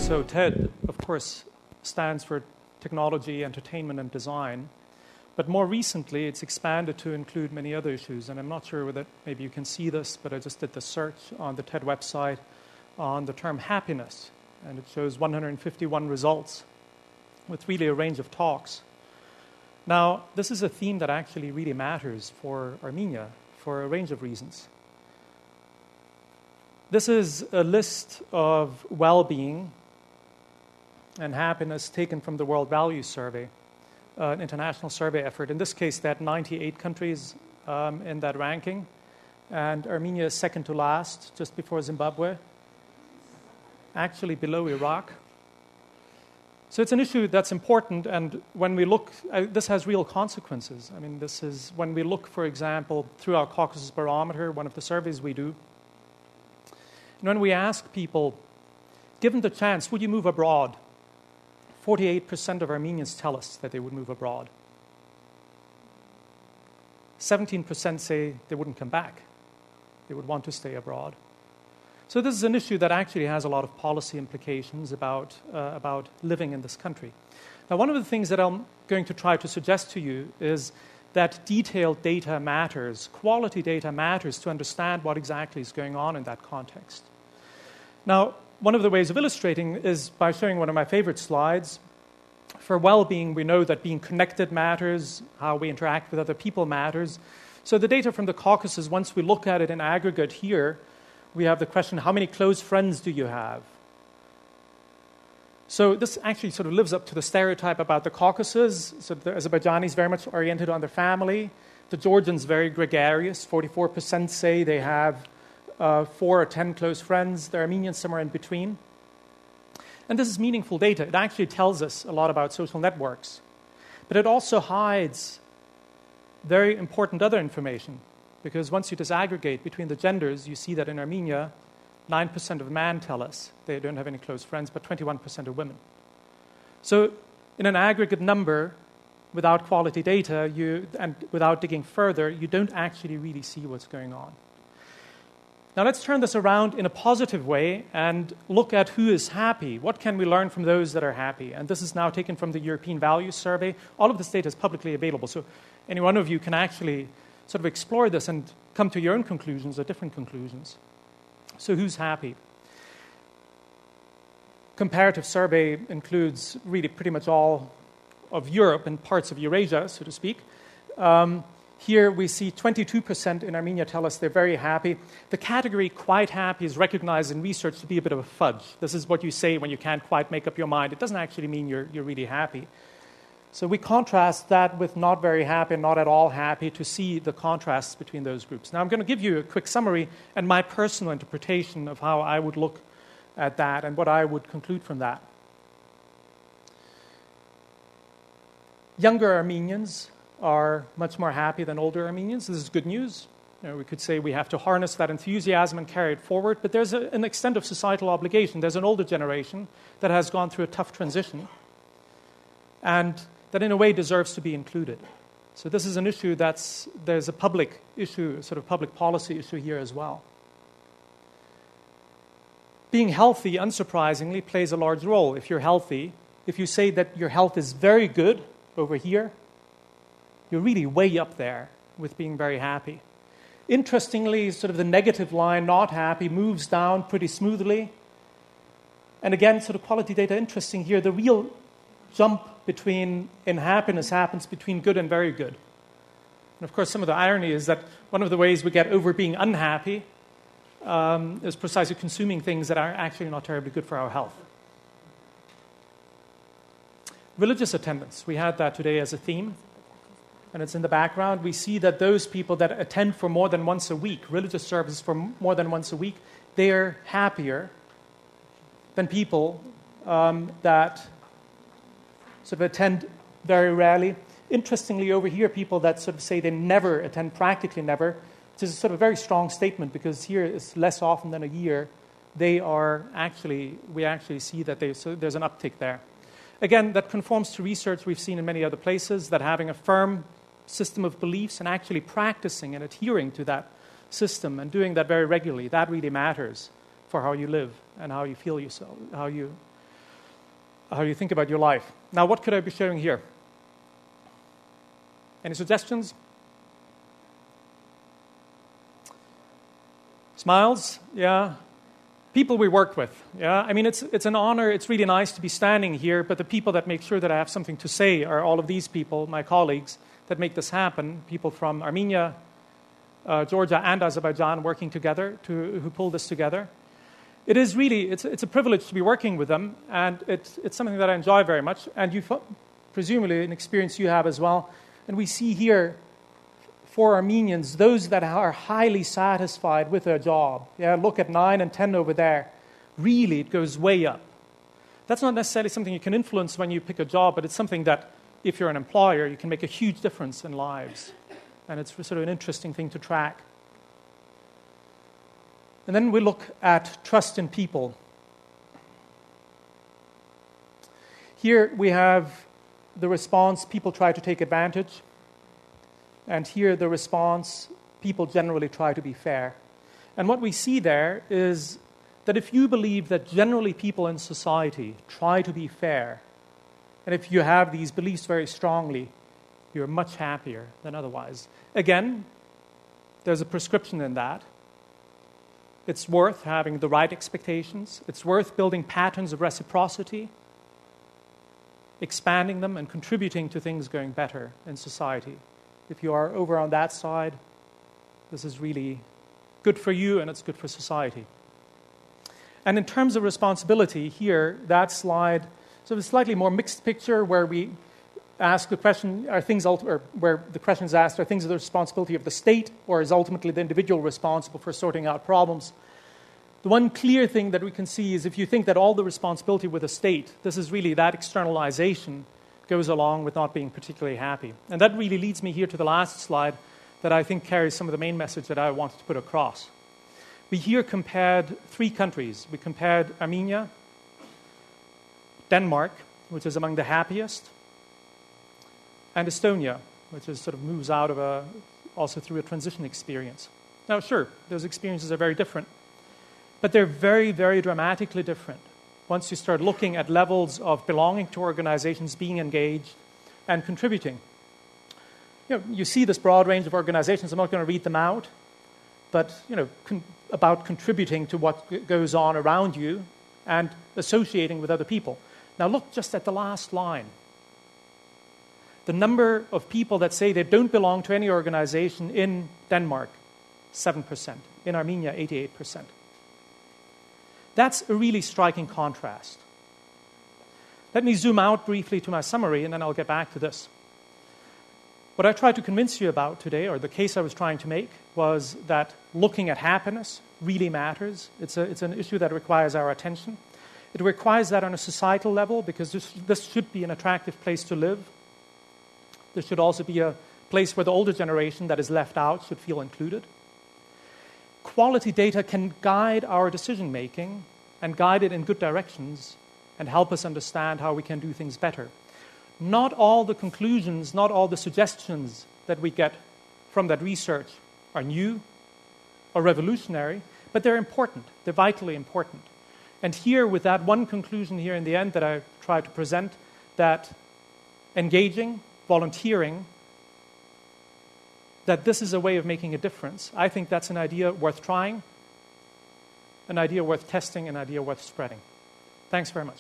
So TED, of course, stands for Technology, Entertainment, and Design. But more recently, it's expanded to include many other issues. And I'm not sure whether maybe you can see this, but I just did the search on the TED website on the term happiness. And it shows 151 results with really a range of talks. Now, this is a theme that actually really matters for Armenia for a range of reasons. This is a list of well-being and happiness taken from the World Values Survey, an international survey effort. In this case, there are 98 countries in that ranking, and Armenia is second to last, just before Zimbabwe, actually below Iraq. So it's an issue that's important, and when we look, this has real consequences. I mean, this is when we look, for example, through our Caucasus Barometer, one of the surveys we do, and when we ask people, given the chance, would you move abroad? 48% of Armenians tell us that they would move abroad. 17% say they wouldn't come back. They would want to stay abroad. So this is an issue that actually has a lot of policy implications about living in this country. Now, one of the things that I'm going to try to suggest to you is that detailed data matters, quality data matters to understand what exactly is going on in that context. Now, one of the ways of illustrating is by showing one of my favorite slides. For well-being, we know that being connected matters, how we interact with other people matters. So the data from the Caucasus, once we look at it in aggregate here, we have the question, how many close friends do you have? So this actually sort of lives up to the stereotype about the Caucasus. So the Azerbaijanis very much oriented on their family. The Georgians very gregarious. 44% say they have 4 or 10 close friends. The Armenians somewhere in between. And this is meaningful data. It actually tells us a lot about social networks. But it also hides very important other information. Because once you disaggregate between the genders, you see that in Armenia, 9% of men tell us they don't have any close friends, but 21% of women. So in an aggregate number, without quality data, and without digging further, you don't actually really see what's going on. Now let's turn this around in a positive way and look at who is happy. What can we learn from those that are happy? And this is now taken from the European Values Survey. All of this data is publicly available, so any one of you can actually sort of explore this and come to your own conclusions or different conclusions. So who's happy? Comparative survey includes really pretty much all of Europe and parts of Eurasia, so to speak. Here we see 22% in Armenia tell us they're very happy. The category quite happy is recognized in research to be a bit of a fudge. This is what you say when you can't quite make up your mind. It doesn't actually mean you're really happy. So we contrast that with not very happy and not at all happy to see the contrasts between those groups. Now I'm going to give you a quick summary and my personal interpretation of how I would look at that and what I would conclude from that. Younger Armenians are much more happy than older Armenians. This is good news. We could say we have to harness that enthusiasm and carry it forward, but there's an extent of societal obligation. There's an older generation that has gone through a tough transition and that in a way deserves to be included. So this is an issue there's a public issue, sort of public policy issue here as well. Being healthy, unsurprisingly, plays a large role. If you're healthy, if you say that your health is very good over here, you're really way up there with being very happy. Interestingly, sort of the negative line, not happy, moves down pretty smoothly. And again, sort of quality data interesting here. The real jump in happiness happens between good and very good. And of course, some of the irony is that one of the ways we get over being unhappy is precisely consuming things that are actually not terribly good for our health. Religious attendance. We had that today as a theme. And it's in the background. We see that those people that attend for more than once a week, religious services for more than once a week, they're happier than people that sort of attend very rarely. Interestingly, over here, people that sort of say they never attend, practically never, which is a sort of very strong statement because here it's less often than a year. We actually see that there's an uptick there. Again, that conforms to research we've seen in many other places, that having a firm system of beliefs and actually practicing and adhering to that system and doing that very regularly, that really matters for how you live and how you feel yourself, how you how you think about your life. Now, what could I be showing here? Any suggestions? Smiles? Yeah. People we work with. Yeah. I mean, it's an honor. It's really nice to be standing here, but the people that make sure that I have something to say are all of these people, my colleagues, that make this happen, people from Armenia, Georgia, and Azerbaijan working together who pull this together. It is really, it's a privilege to be working with them, and it's something that I enjoy very much, and presumably an experience you have as well. And we see here, for Armenians, those that are highly satisfied with their job. Yeah, look at 9 and 10 over there. Really, it goes way up. That's not necessarily something you can influence when you pick a job, but it's something that, if you're an employer, you can make a huge difference in lives. And it's sort of an interesting thing to track. And then we look at trust in people. Here we have the response, people try to take advantage. And here the response, people generally try to be fair. And what we see there is that if you believe that generally people in society try to be fair, and if you have these beliefs very strongly, you're much happier than otherwise. Again, there's a prescription in that. It's worth having the right expectations. It's worth building patterns of reciprocity, expanding them and contributing to things going better in society. If you are over on that side, this is really good for you and it's good for society. And in terms of responsibility, here, that slide, so a slightly more mixed picture where we ask the question, or where the question is asked, are things the responsibility of the state, or is ultimately the individual responsible for sorting out problems? The one clear thing that we can see is if you think that all the responsibility with the state, this is really that externalization goes along with not being particularly happy. And that really leads me here to the last slide that I think carries some of the main message that I wanted to put across. We here compared 3 countries. We compared Armenia, Denmark, which is among the happiest, and Estonia, which is sort of moves out of also through a transition experience. Now, sure, those experiences are very different, but they're very, very dramatically different once you start looking at levels of belonging to organizations, being engaged, and contributing. You see this broad range of organizations. I'm not going to read them out, but about contributing to what goes on around you and associating with other people. Now, look just at the last line. The number of people that say they don't belong to any organization in Denmark, 7%. In Armenia, 88%. That's a really striking contrast. Let me zoom out briefly to my summary, and then I'll get back to this. What I tried to convince you about today, or the case I was trying to make, was that looking at happiness really matters. It's an issue that requires our attention. It requires that on a societal level, because this should be an attractive place to live. There should also be a place where the older generation that is left out should feel included. Quality data can guide our decision-making and guide it in good directions and help us understand how we can do things better. Not all the conclusions, not all the suggestions that we get from that research are new or revolutionary, but they're important. They're vitally important. And here, with that one conclusion here in the end that I tried to present, that engaging, volunteering, that this is a way of making a difference. I think that's an idea worth trying, an idea worth testing, an idea worth spreading. Thanks very much.